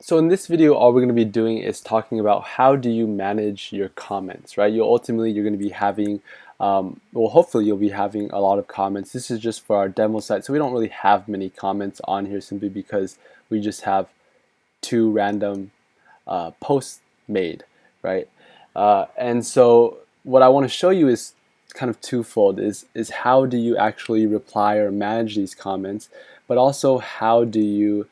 So in this video, all we're going to be doing is talking about how do you manage your comments, right? You're going to be having, well, hopefully you'll be having a lot of comments. This is just for our demo site, so we don't really have many comments on here simply because we just have two random posts made, right? And so what I want to show you is kind of twofold, is how do you actually reply or manage these comments, but also how do you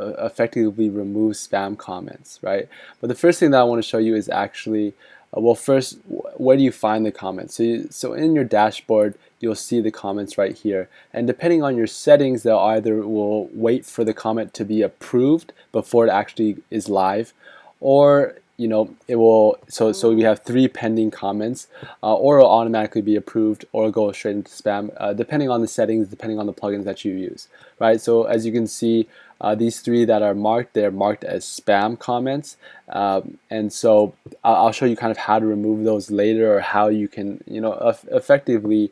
effectively remove spam comments, right? But the first thing that I want to show you is actually, well, first, where do you find the comments? So in your dashboard, you'll see the comments right here. And depending on your settings, they'll either will wait for the comment to be approved before it actually is live, or it will, so we have 3 pending comments, or it'll automatically be approved or go straight into spam, depending on the settings, depending on the plugins that you use, right? So as you can see, these 3 that are marked, they're marked as spam comments, and so I'll show you kind of how to remove those later, or how you can effectively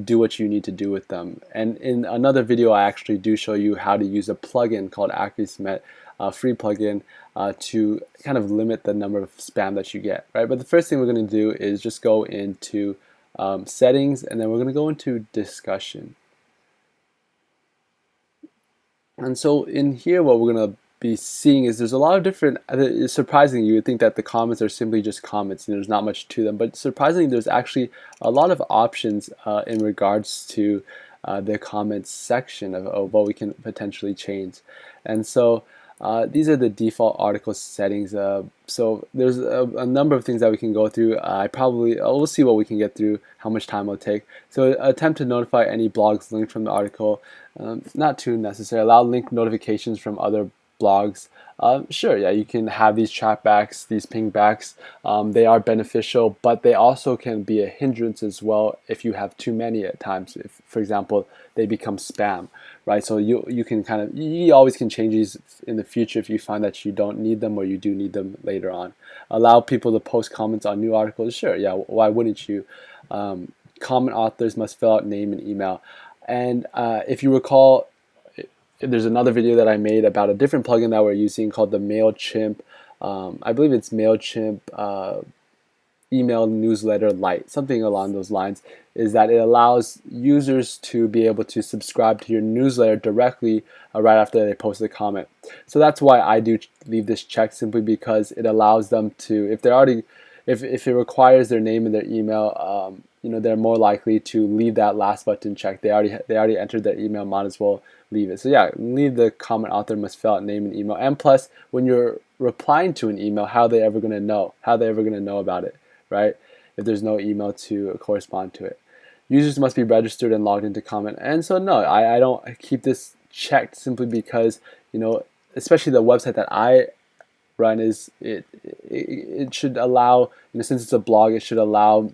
do what you need to do with them. And in another video, I actually do show you how to use a plugin called AccuracyMet, free plugin, to kind of limit the number of spam that you get, right? But the first thing we're going to do is just go into settings, and then we're going to go into discussion. And so in here, what we're going to be seeing is there's a lot of different, surprisingly, you would think that the comments are simply just comments and there's not much to them, but surprisingly, there's actually a lot of options in regards to the comments section of what we can potentially change. And so these are the default article settings. So there's a number of things that we can go through. We'll see what we can get through, how much time it'll take. So attempt to notify any blogs linked from the article. Not too necessary. Allow link notifications from other blogs. Sure, yeah, you can have these trackbacks, these pingbacks. They are beneficial, but they also can be a hindrance as well if you have too many at times. If, for example, they become spam, right? So you can you always can change these in the future if you find that you don't need them or you do need them later on. Allow people to post comments on new articles. Sure, yeah, why wouldn't you? Comment authors must fill out name and email. And if you recall, there's another video that I made about a different plugin that we're using called the MailChimp. I believe it's MailChimp email newsletter Lite, something along those lines, is that it allows users to be able to subscribe to your newsletter directly right after they post a comment. So that's why I do leave this checked, simply because it allows them to, if they're already, if it requires their name and their email, they're more likely to leave that last button checked. They already entered their email, might as well leave it. So yeah, leave the comment author must fill out name and email. And plus, when you're replying to an email, how are they ever going to know? How are they ever going to know about it, right? If there's no email to correspond to it. Users must be registered and logged into comment. And so no, I don't keep this checked simply because, especially the website that I run, is it should allow, since it's a blog, it should allow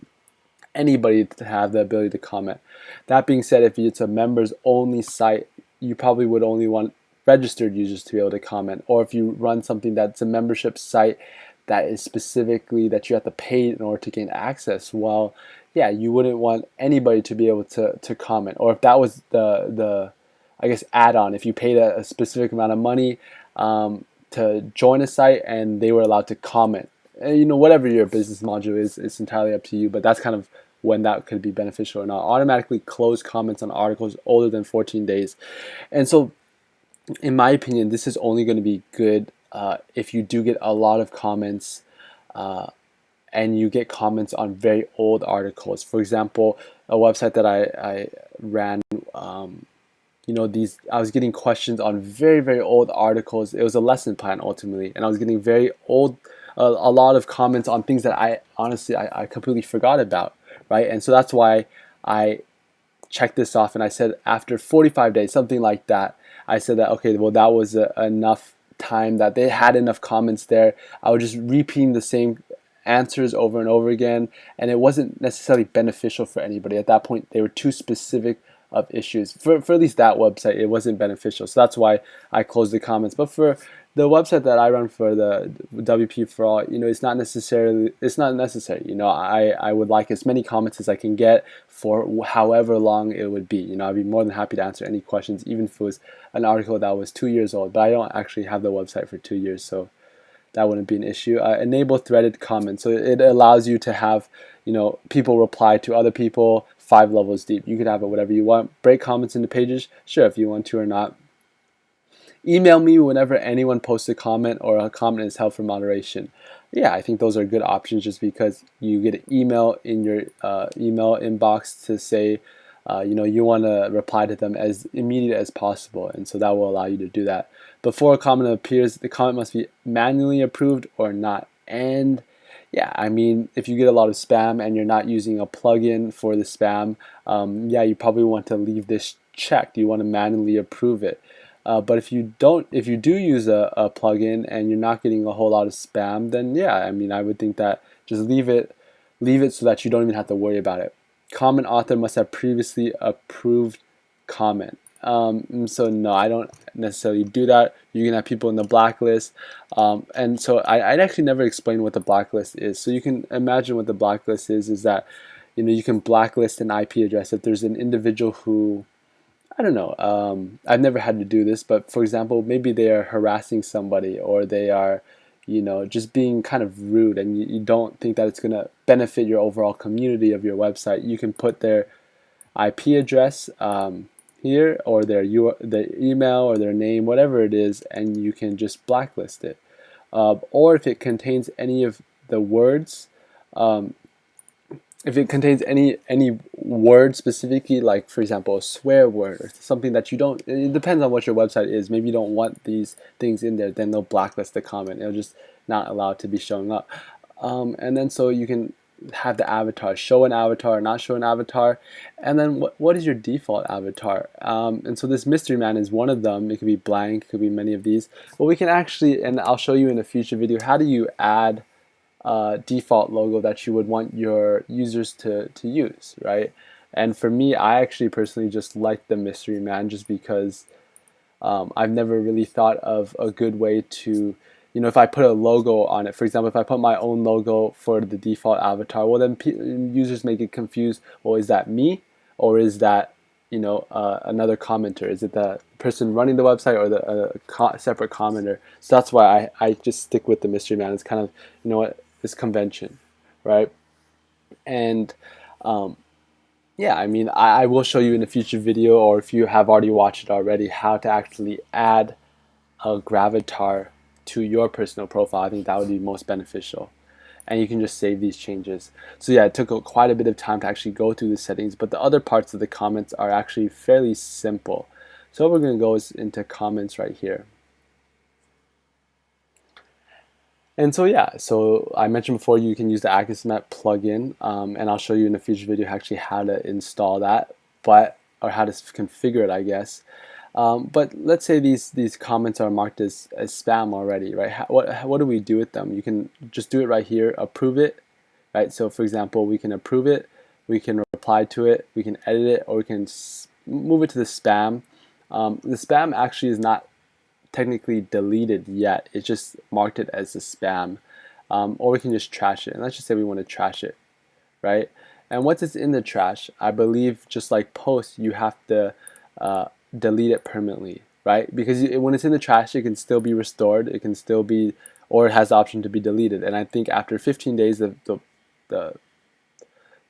anybody to have the ability to comment. That being said, if it's a members only site, you probably would only want registered users to be able to comment. Or if you run something that's a membership site that is specifically that you have to pay in order to gain access, well, yeah, you wouldn't want anybody to be able to comment. Or if that was the I guess add-on, if you paid a specific amount of money to join a site and they were allowed to comment. And, whatever your business module is, it's entirely up to you, but that's kind of when that could be beneficial or not. Automatically close comments on articles older than 14 days. And so, in my opinion, this is only going to be good if you do get a lot of comments and you get comments on very old articles. For example, a website that I ran, I was getting questions on very, very old articles. It was a lesson plan ultimately, and I was getting very old, a lot of comments on things that I honestly completely forgot about, right? And so that's why I checked this off, and I said after 45 days, something like that, I said that, okay, well, that was enough time, that they had enough comments there. I was just repeating the same answers over and over again, and it wasn't necessarily beneficial for anybody. At that point, they were too specific of issues. For at least that website, it wasn't beneficial. So that's why I closed the comments. But for the website that I run for the WP for all, it's not necessary. I would like as many comments as I can get for however long it would be. I'd be more than happy to answer any questions, even if it was an article that was 2 years old. But I don't actually have the website for 2 years, so that wouldn't be an issue. Enable threaded comments, so it allows you to have people reply to other people 5 levels deep. You can have it whatever you want. Break comments into pages, sure, if you want to or not. Email me whenever anyone posts a comment or a comment is held for moderation. Yeah, I think those are good options just because you get an email in your email inbox to say you want to reply to them as immediate as possible, and so that will allow you to do that. Before a comment appears, the comment must be manually approved or not. And yeah, I mean, if you get a lot of spam and you're not using a plugin for the spam, yeah, you probably want to leave this checked. You want to manually approve it. But if you do use a plugin and you're not getting a whole lot of spam, then yeah, I mean, I would think that just leave it so that you don't even have to worry about it. Comment author must have previously approved comment. So no, I don't necessarily do that. You can have people in the blacklist, and so I'd actually never explain what the blacklist is. So you can imagine what the blacklist is that you can blacklist an IP address if there's an individual who, I don't know, I've never had to do this, but for example, maybe they are harassing somebody, or they are just being kind of rude, and you don't think that it's going to benefit your overall community of your website. You can put their IP address here, or their email or their name, whatever it is, and you can just blacklist it. Or if it contains any of the words, if it contains any word specifically, like for example a swear word or something that you don't, it depends on what your website is, maybe you don't want these things in there, then they'll blacklist the comment. It'll just not allow it to be showing up. And then so you can have the avatar, show an avatar, not show an avatar, and then what is your default avatar? And so this mystery man is one of them. It could be blank, it could be many of these. But we can actually, and I'll show you in a future video, how do you add default logo that you would want your users to use, right? And for me, I actually personally just like the mystery man, just because I've never really thought of a good way to, if I put a logo on it, for example, if I put my own logo for the default avatar, well then users may get confused. Well, is that me, or is that another commenter? Is it the person running the website, or the separate commenter? So that's why I just stick with the mystery man. It's kind of this convention, right? And yeah, I mean, I will show you in a future video, or if you have already watched it already, how to actually add a Gravatar to your personal profile. I think that would be most beneficial, and you can just save these changes. So yeah, it took quite a bit of time to actually go through the settings, but the other parts of the comments are actually fairly simple. So what we're going to go is into comments right here. And so yeah, so I mentioned before you can use the Akismet plugin, and I'll show you in a future video actually how to install that, or how to configure it, I guess. But let's say these comments are marked as spam already, right? What do we do with them? You can just do it right here, approve it, right? So for example, we can approve it, we can reply to it, we can edit it, or we can move it to the spam. The spam actually is not technically deleted yet, it's just marked it as a spam. Or we can just trash it, and let's just say we want to trash it, right? And once it's in the trash, I believe just like post, you have to delete it permanently, right? Because when it's in the trash, it can still be restored, it can still be, or it has the option to be deleted. And I think after 15 days, the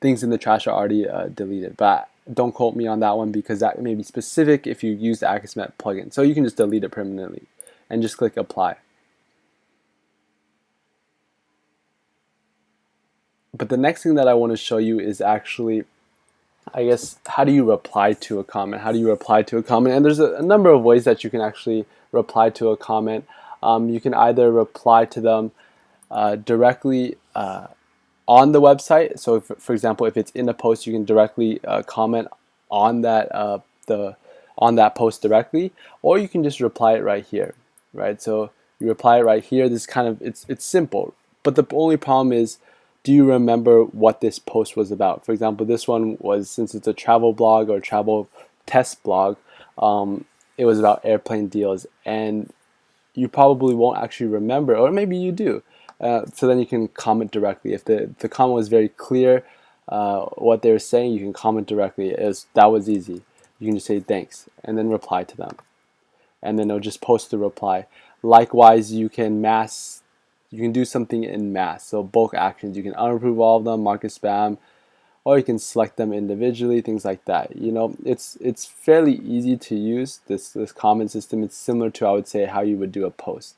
things in the trash are already deleted. But don't quote me on that one, because that may be specific if you use the Akismet plugin. So you can just delete it permanently and just click apply. But the next thing that I want to show you is actually, I guess, how do you reply to a comment? How do you reply to a comment? And there's a number of ways that you can actually reply to a comment. You can either reply to them directly on the website. So if, for example, if it's in a post, you can directly comment on that on that post directly, or you can just reply it right here, right? So you reply it right here. This kind of, it's simple, but the only problem is, do you remember what this post was about? For example, this one was, since it's a travel blog or travel test blog. It was about airplane deals, and you probably won't actually remember, or maybe you do. So then you can comment directly. If the comment was very clear, what they were saying, you can comment directly. That was easy. You can just say thanks and then reply to them, and then it'll just post the reply. Likewise, you can do something in mass. So bulk actions, you can unapprove all of them, mark as spam, or you can select them individually, things like that. It's fairly easy to use this comment system. It's similar to, I would say, how you would do a post.